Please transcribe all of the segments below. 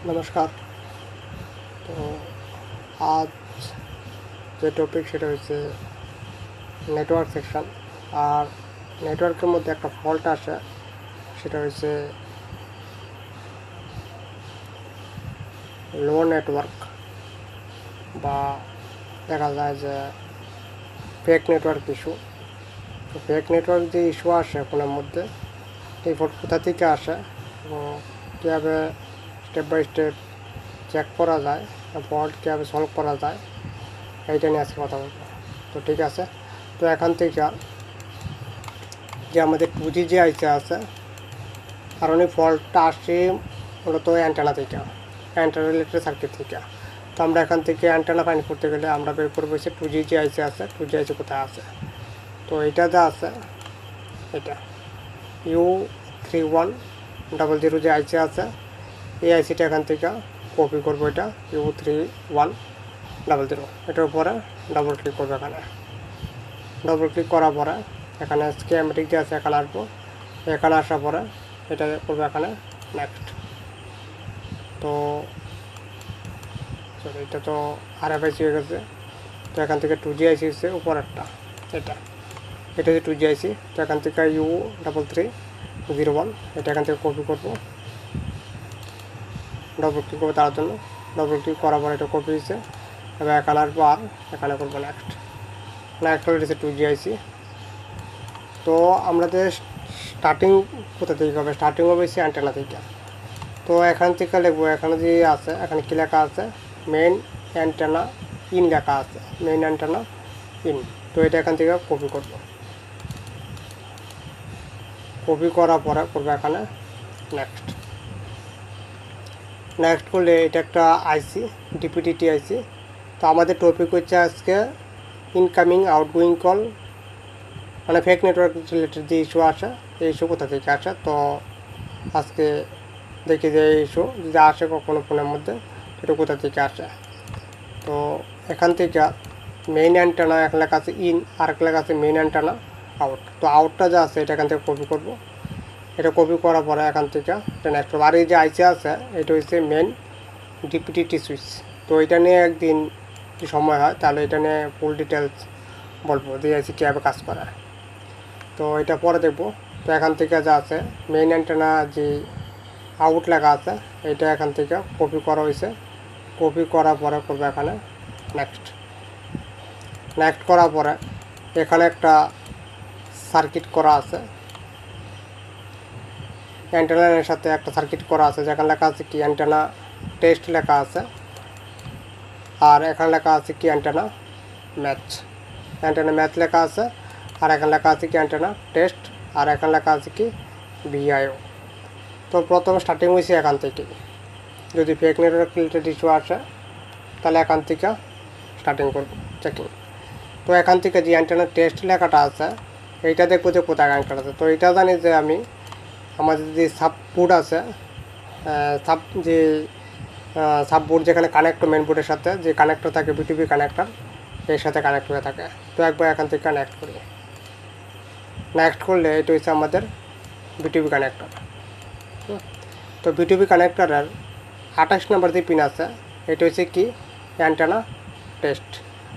নমস্কার। তো আজ যে টপিক সেটা হচ্ছে নেটওয়ার্ক সেকশন। আর নেটওয়ার্কের মধ্যে একটা ফল্ট আসে, সেটা হচ্ছে লো নেটওয়ার্ক, বা দেখা যায় যে ফেক নেটওয়ার্ক ইস্যু। তো ফেক নেটওয়ার্ক যে ইস্যু আসে ফোনের মধ্যে, এই ফোন কোথা থেকে আসে এবং কীভাবে স্টেপ বাই স্টেপ চেক করা যায়, ফল্ট কীভাবে সলভ করা যায়, এইটা নিয়ে আজকে কথা বলবো। তো ঠিক আছে, তো এখান থেকে যে আমাদের 2G যে আইসি আছে, কারণ এই ফল্টটা আসছে মূলত অ্যান্টেনা থেকে, অ্যান্টেনা রিলেটেড সার্কিট থেকে। তো আমরা এখান থেকে অ্যান্টেনা ফাইন্ড করতে গেলে আমরা বের করবো হচ্ছে 2G যে আইসি আছে, 2G আইসি কোথায় আছে। তো এটা যা আছে, এটা U3100 যে আইসি আছে, এই আইসিটা এখান থেকে কপি করবো। এটা U3100, এটার উপরে ডবল ক্লিক করবো। ডবল ক্লিক করার পরে এখানে স্কিমেটিক দিয়ে আছে, এখানে আসবো। এখানে আসার পরে এটা করবো এখানে নেক্সট। তো এটা তো RFIC হয়ে গেছে। তো এখান থেকে 2G আইসি হচ্ছে উপরেরটা, এটা হচ্ছে 2G আইসি। তো এখান থেকে U3301, এটা এখান থেকে কপি করবো। ডবল ক্লিক করবো তার জন্য। ডবল ক্লিক করার পর এটা কপি হয়েছে। এবার এখানে আসবো আর এখানে করবো নেক্সট হয়ে গেছে 2G আইসি। তো আমাদের স্টার্টিং কোথা থেকে হবে? স্টার্টিং হবে হচ্ছে অ্যান্টেনা থেকে। তো এখান থেকে লিখবো, এখানে যে আছে, এখানে কী লেখা আছে? মেইন অ্যান্টেনা ইন লেখা আছে, মেইন অ্যান্টেনা ইন। তো এটা এখান থেকে কপি করব। কপি করার পরে করবো এখানে নেক্সট করলে এটা একটা আইসি, DPDT আইসি। তো আমাদের টপিক হচ্ছে আজকে ইনকামিং আউটগোয়িং কল, মানে ফেক নেটওয়ার্ক রিলেটেড যে ইস্যু আসে, এই ইস্যু কোথা থেকে আসে। তো আজকে দেখি যে এই ইস্যু যদি আসে কখনো ফোনের মধ্যে, এটা কোথা থেকে আসে। তো এখান থেকে মেইন অ্যান্টেনা এক লেখা আছে ইন, আর এক লেখা আছে মেইন অ্যান্টেনা আউট। তো আউটটা যা আছে এটা এখান থেকে কপি করব। এটা কপি করার পরে এখান থেকে এটা নেক্সট করবো। আর এই যে আইসি আছে, এটা হচ্ছে মেইন DPDT সুইচ। তো এটা নিয়ে একদিন যদি সময় হয় তাহলে এটা নিয়ে ফুল ডিটেলস বলবো যে আইসি কীভাবে কাজ করে। তো এটা পরে দেখবো। তো এখান থেকে যা আছে মেইন অ্যান্টেনা যে আউট লেখা আছে, এটা এখান থেকে কপি করা হয়েছে। কপি করার পরে করবো এখানে নেক্সট করার পরে এখানে একটা সার্কিট করা আছে, অ্যান্টেনার সাথে একটা সার্কিট করা আছে, যেখানে লেখা আছে কি অ্যান্টেনা টেস্ট লেখা আছে। আর এখানে লেখা আছে কি অ্যান্টেনা ম্যাথ লেখা আছে। আর এখানে লেখা আছে কি অ্যান্টেনা টেস্ট। আর এখানে লেখা আছে কি VIO। তো প্রথমে স্টার্টিং হয়েছে এখান থেকে। যদি ফেক নেটওয়ার্ক রিলেটেড ইস্যু আসে তাহলে এখান থেকে স্টার্টিং করবো চেকিং। তো এখান থেকে যে অ্যান্টেনা টেস্ট লেখাটা আছে, এইটা দেখবো যে কোথায় কানেক্টেড আছে। তো এটা জানি যে আমি আমাদের যে সাববোর্ড আছে, সাববোর্ড যেখানে কানেক্ট মেন বোর্ডের সাথে যে কানেক্টর থাকে, B2B কানেক্টর, এর সাথে কানেক্ট হয়ে থাকে। তো একবার এখান থেকে কানেক্ট করি। নেক্সট করলে এটা হচ্ছে আমাদের B2B কানেক্টর। তো B2B কানেক্টরের 28 নম্বর যে পিন আছে, এটা হচ্ছে কি অ্যান্টেনা টেস্ট।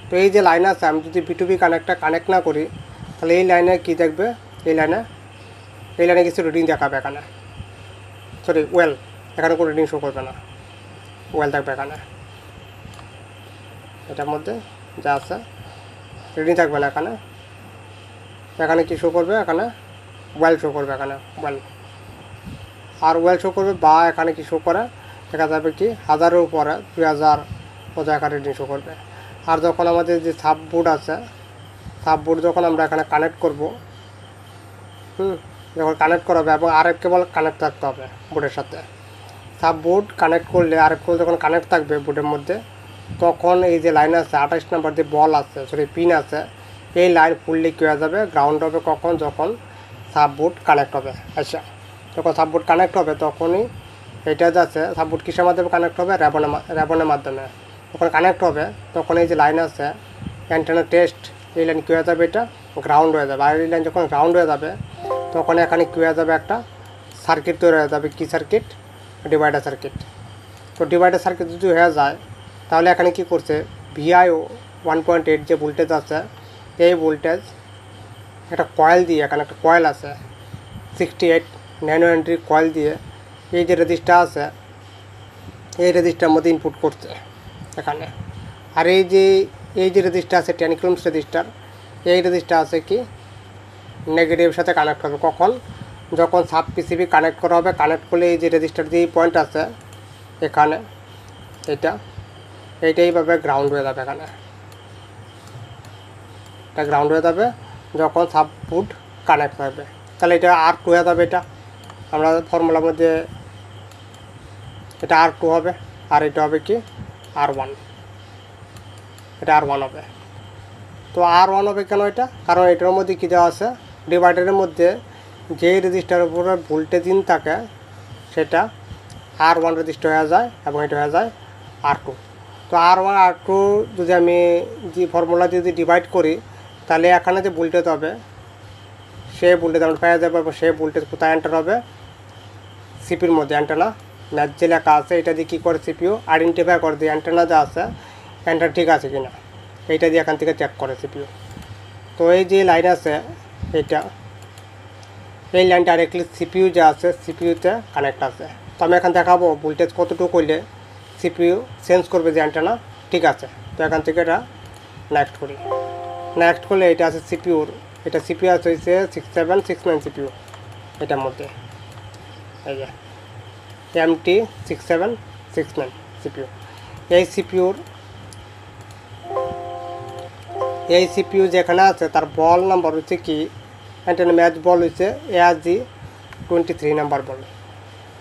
তো এই যে লাইন আছে, আমি যদি B2B কানেক্টর কানেক্ট না করি তাহলে এই লাইনে কি দেখবে? এই লাইনে কিছু রিডিং দেখাবে এখানে, এখানে কোনো রিডিং শো করবে না, থাকবে এখানে। এটার মধ্যে যা আছে রিডিং থাকবে না এখানে কি শো করবে? এখানে শো করবে, এখানে আর শো করবে। বা এখানে কি শো করে দেখা যাবে কি 1000-এর উপরে 2000 এখানে রিডিং শো করবে। আর যখন আমাদের যে সাববোর্ড আছে, সাববোর্ড যখন আমরা এখানে কানেক্ট করব, যখন কানেক্ট করা হবে এবং RF কেবল কানেক্ট থাকতে হবে বোর্ডের সাথে। সাববোর্ড কানেক্ট করলে RF কেবল যখন কানেক্ট থাকবে বোর্ডের মধ্যে, তখন এই যে লাইন আছে 28 নম্বর যে বল আছে, পিন আছে, এই লাইন ফুললি কী হয়ে যাবে? গ্রাউন্ড হবে। কখন? যখন সাববোর্ড কানেক্ট হবে। আচ্ছা, যখন সাববোর্ড কানেক্ট হবে তখনই এটা যাচ্ছে সাববোর্ড কিসের মাধ্যমে কানেক্ট হবে? র্যাবনের মাধ্যমে। যখন কানেক্ট হবে তখন এই যে লাইন আছে অ্যান্টেনা টেস্ট, এই লাইন কী হয়ে যাবে? এটা গ্রাউন্ড হয়ে যাবে। আর এই লাইন যখন গ্রাউন্ড হয়ে যাবে তখন এখানে কী হয়ে যাবে? একটা সার্কিট তৈরি হয়ে যাবে। কী সার্কিট? Divider circuit. তো ডিভাইডার সার্কিট যদি হয়ে যায় তাহলে এখানে কি করছে ভিআইও 1.8 যে ভোল্টেজ আছে এই ভোল্টেজ একটা কয়েল দিয়ে, এখানে একটা কয়েল আছে 68 ন্যানো হেনরি কয়েল দিয়ে এই যে রেজিস্টার আছে এই রেজিস্টার মধ্যে ইনপুট করছে এখানে। আর এই যে রেজিস্টার আছে 10 কিলোমস রেজিস্টার, এই রেজিস্টার আছে কি নেগেটিভের সাথে কানেক্ট হবে। কখন? যখন সাব পিসিবি কানেক্ট করা হবে, কানেক্ট করলে এই যে রেজিস্টার যে পয়েন্ট আছে এখানে এইভাবে গ্রাউন্ড হয়ে যাবে, এখানে এটা গ্রাউন্ড হয়ে যাবে যখন সাববোর্ড কানেক্ট হবে। তাহলে এটা R2 হয়ে যাবে। এটা আমরা ফর্মুলার মধ্যে এটা R2 হবে, আর এটা হবে কি R1, এটা R1 হবে। তো R1 হবে কেন এটা? কারণ এটার মধ্যে কী দেওয়া আছে, ডিভাইডারের মধ্যে যেই রেজিস্টারের উপরে ভোল্টেজ ইন থাকে সেটা R1 রেজিস্টার হয়ে যায় এবং এটা হয়ে যায় R2। তো R1 R2 যদি আমি যে ফর্মুলা যদি ডিভাইড করি তাহলে এখানে যে ভোল্টেজ হবে সেই ভোল্টেজ আমরা পেয়ে যাবো, এবং সেই ভোল্টেজ কোথায় এন্টার হবে সিপির মধ্যে। অ্যান্টেনা ম্যাচ যে লেখা আছে এটা দিয়ে কী করে সিপিইউ আইডেন্টিফাই করে দিয়ে অ্যান্টেনা যা আছে অ্যান্টেনা ঠিক আছে কি না এইটা দিয়ে এখান থেকে চেক করে সিপিইউ। তো এই যে লাইন আছে এইটা, এই লাইনটা ডাইরেক্টলি সিপিইউ যা আছে সিপিইউতে কানেক্ট আছে। তো আমি এখান দেখাবো ভোল্টেজ কতটুকু করলে সিপিইউ চেঞ্জ করবে যে অ্যান্টেনা ঠিক আছে। তো এখান থেকে এটা নেক্সট করি, নেক্সট করলে এটা আছে সিপিইউর, এটা সিপিইউ আছে হচ্ছে 6769 সিপিইউ, এটার মধ্যে এই যে MT6769 সিপিইউ। এই সিপিইউ যেখানে আছে তার বল নাম্বার হচ্ছে কি অ্যান্টেনা ম্যাচ বল হচ্ছে ARG23 নাম্বার বল।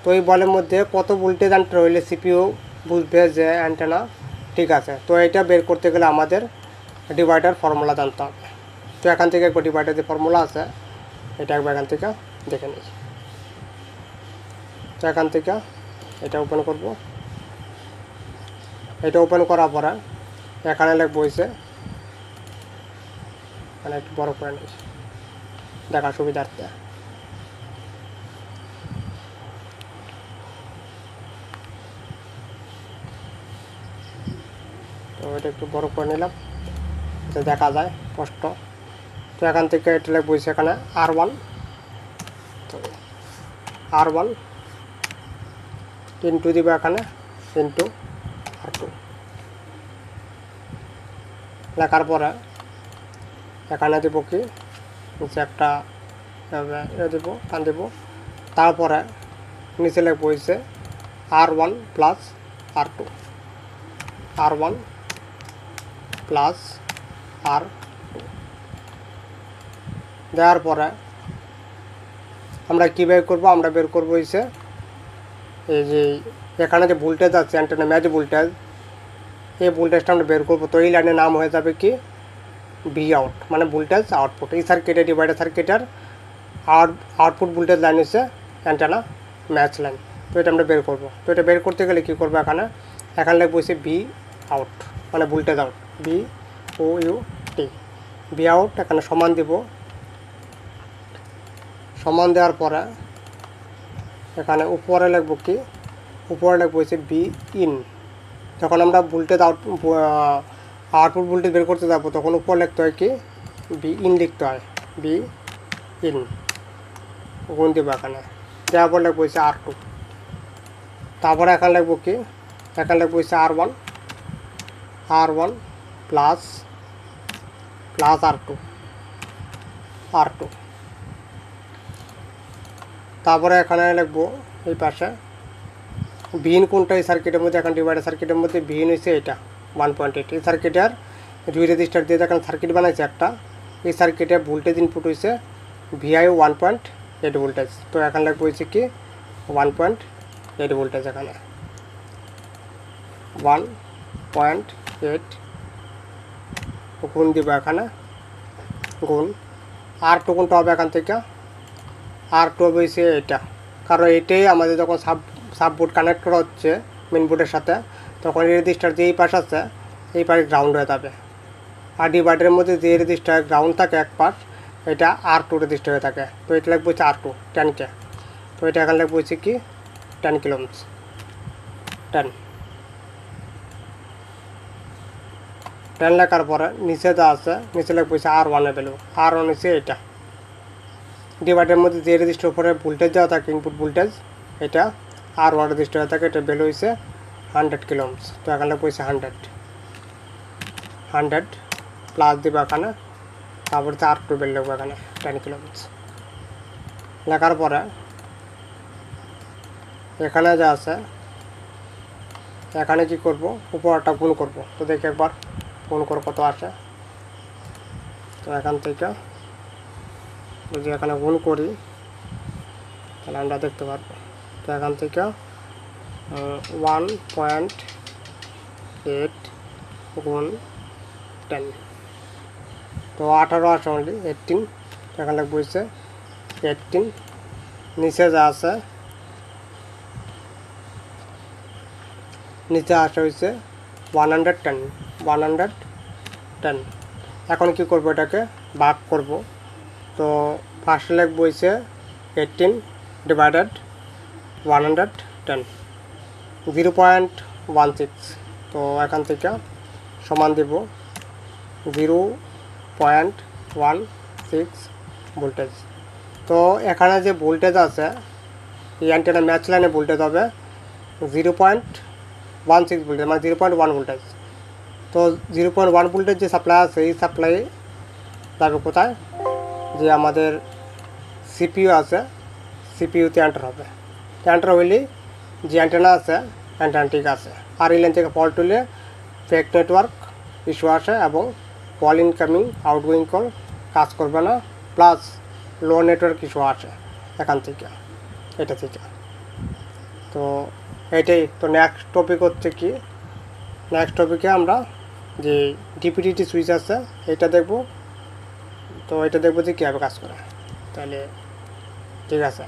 তো এই বলের মধ্যে কত ভোল্টেজ এন্টার হইলে সিপিইউ বুঝবে যে অ্যান্টেনা ঠিক আছে। তো এটা বের করতে গেলে আমাদের ডিভাইডার ফর্মুলা জানতে হবে। তো এখান থেকে একবার ডিভাইডার যে ফর্মুলা আছে এটা একবার এখান থেকে দেখে নিই। তো এখান থেকে এটা ওপেন করব, এটা ওপেন করার পরে এখানে লিখবো হয়েছে, মানে একটু বড় করে নিই দেখার সুবিধার্থে। তো এটা একটু বড় করে নিলাম যাতে দেখা যায় স্পষ্ট। তো এখান থেকে এটা লিখবো হয়েছে এখানে R1, তো R1 ইন্টু দিব এখানে ইন্টু R2 লেখার পরে এখানে দেবো কি নিচে একটা দেবো টান দেবো, তারপরে নিচে লিখবো হয়েছে R1 plus R2, R1 plus R2 দেওয়ার পরে আমরা কী বের করবো, আমরা বের করবো হয়েছে এই যে এখানে যে ভোল্টেজ আছে অ্যান্টেনা ম্যাচ ভোল্টেজ, এই ভোল্টেজটা আমরা বের করবো। তো এই লাইনের নাম হয়ে যাবে কি ভি আউট, মানে ভোল্টেজ আউটপুট। এই সার্কিটের ডিভাইডার সার্কিটের আউটপুট ভোল্টেজ লাইন হচ্ছে অ্যান্টেনা ম্যাচ লাইন। তো এটা আমরা বের করবো। তো এটা বের করতে গেলে কী করবো, এখানে লিখবো হচ্ছে ভি আউট, মানে voltage out, VOUT, V out এখানে সমান দিব। সমান দেওয়ার পরে এখানে উপরে লিখবো কি, উপরে লিখবো হচ্ছে বি ইন। যখন আমরা ভোল্টেজ আউটপুট ভোল্টেজ বের করতে যাবো তখন উপরে লিখতে হয় কি বি ইন লিখতে হয়, বি ইন গুণ দেবো এখানে, দেওয়ার পর লিখবো হচ্ছে R2। তারপরে এখানে লিখবো কি, এখানে লিখবো হচ্ছে R1 প্লাস R2। তারপরে এখানে লিখবো এই পাশে ভিন কোনটা, এই সার্কিটের মধ্যে এখন ডিভাইডার সার্কিটের মধ্যে ভিন হয়েছে এটা 1.8। এই সার্কিটের দুই রেজিস্টার দিয়ে এখন সার্কিট বানাইছে একটা, এই সার্কিটে ভোল্টেজ ইনপুট হয়েছে VIO 1.8 ভোল্টেজ। তো এখানে লিখবো হয়েছে কি 1.8 ভোল্টেজ, এখানে 1.8 গুণ দিব এখানে, গুণ R2 কোনটা হবে এখান থেকে, R2 হবে হয়েছে এটা, কারণ এটাই আমাদের যখন সাববোর্ড কানেক্ট করা হচ্ছে মেন বোর্ডের সাথে তখন এই রেজিস্টার যে এই পাশ আছে এই পাশে গ্রাউন্ড হয়ে যাবে। আর ডিভাইডারের মধ্যে যে রেজিস্টার গ্রাউন্ড থাকে এক পাশ এটা R2 রেজিস্টার হয়ে থাকে। তো এটা লিখবো হচ্ছে R2 10K। তো এটা এখানে লিখবো হচ্ছে কি 10 কিলোমস। 10 লেখার পরে নিচে যা আছে নিচে লিখবো R1 এর ভ্যালু R1 হচ্ছে এটা ডিভাইডের মধ্যে যে রেজিস্টার উপরে ভোল্টেজ দেওয়া থাকে ইনপুট ভোল্টেজ এটা R1 রেজিস্টার হয়ে থাকে এটা ভ্যালু হচ্ছে 100 কিলো ওহমস তো এখানে লিখবো 100 প্লাস দিব এখানে তারপর R2 ভ্যালু লিখবো এখানে 10 কিলো ওহমস লেখার পরে এখানে যা আছে এখানে কি করব উপরটা গুণ করব তো দেখি একবার গুণ করে কত আসে তো এখান থেকে যদি এখানে গুণ করি তাহলে আমরা দেখতে পারবো তো এখান থেকে 1.8 গুণ 10 তো 18 আসে অনলি 18 এখানে বলছে 18 নিচে যা আছে নিচে আসা হয়েছে 110 এখন কি করব এটাকে ভাগ করব তো ফার্স্ট লিখব হইছে 18 ডিভাইডেড 110 0.16 তো এখান থেকে সমান দেব 0.16 ভোল্টেজ তো এখানে যে ভোল্টেজ আছে এই অ্যান্টেনা ম্যাচ লাইনে ভোল্টেজ হবে 0.16 ভোল্টেজ মানে 0.1 ভোল্টেজ তো 0.1 ভোল্টেজ যে সাপ্লাই আছে এই সাপ্লাই যাবে কোথায় যে আমাদের সিপিইউ আছে সিপিইউতে এন্টার হবে এন্টার হইলে যে অ্যান্টেনা আছে অ্যান্টেনা ঠিক আছে আর এই লাইন থেকে ফল্ট হলে ফেক নেটওয়ার্ক ইস্যু আসে এবং কল ইনকামিং আউটগোয়িং কল কাজ করবে না প্লাস লো নেটওয়ার্ক ইস্যু আসে এখান থেকে এটা থেকে তো এটাই তো নেক্সট টপিক হচ্ছে কি নেক্সট টপিকে আমরা যে ডিপিডিটি সুইচ আছে এটা দেখব তো এটা দেখব যে কীভাবে কাজ করে তাহলে ঠিক আছে।